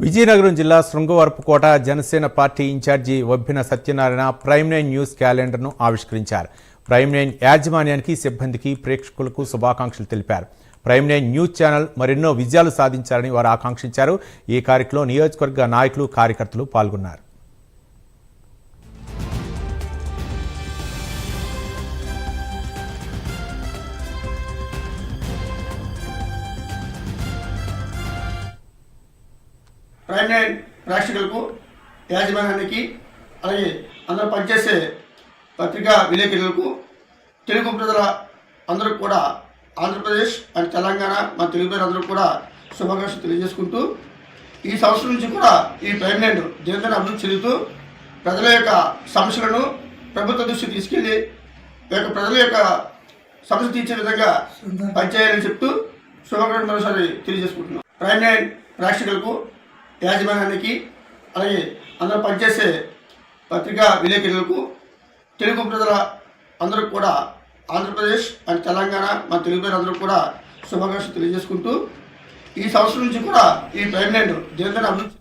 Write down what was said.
విజయనగరం జిల్లా Srungavarapukota Janasena party in charge Vabbina Satyanarayana Prime 9 news క్యాలెండర్ను ఆవిష్కరించారు. ప్రైమ్ 9 యాజమాన్యానికి, సిబ్బందికి, ప్రేక్షకులకు శుభాకాంక్షలు తెలిపారు. ప్రైమ్ 9 న్యూస్ ఛానల్ మరెన్నో విజయాలు సాధించాలని వారు ఆకాంక్షించారు. ఈ కార్యక్రమంలో నియోజకవర్గ నాయకులు, కార్యకర్తలు పాల్గొన్నారు. ప్రైమ్ 9 ప్రేక్షకులకు, యాజమాన్యానికి, అలాగే అందరూ పనిచేసే పత్రికా విలేకరులకు, తెలుగు ప్రజల అందరూ కూడా ఆంధ్రప్రదేశ్ అండ్ తెలంగాణ మన తెలుగు ప్రజలందరూ కూడా శుభాకాంక్షలు తెలియజేసుకుంటూ, ఈ సంవత్సరం నుంచి కూడా ఈ ప్రైమ్ 9 దినదిన అభివృద్ధి చెందుతూ ప్రజల యొక్క సమస్యలను ప్రభుత్వ దృష్టికి తీసుకెళ్లి ప్రజల యొక్క సమస్య తీర్చే విధంగా పనిచేయాలని చెప్తూ శుభాకాంక్షలు మరోసారి తెలియజేసుకుంటున్నాం. ప్రైమ్ 9 ప్రేక్షకులకు, యాజమాన్యానికి, అలాగే అందరూ పనిచేసే పత్రికా విలేకరులకు, తెలుగు ప్రజల అందరూ కూడా ఆంధ్రప్రదేశ్ అండ్ తెలంగాణ మన తెలుగు ప్రజలందరూ కూడా శుభాకాంక్షలు తెలియజేసుకుంటూ, ఈ సంవత్సరం నుంచి కూడా ఈ ప్రైమ్ 9 దినదిన అభివృద్ధి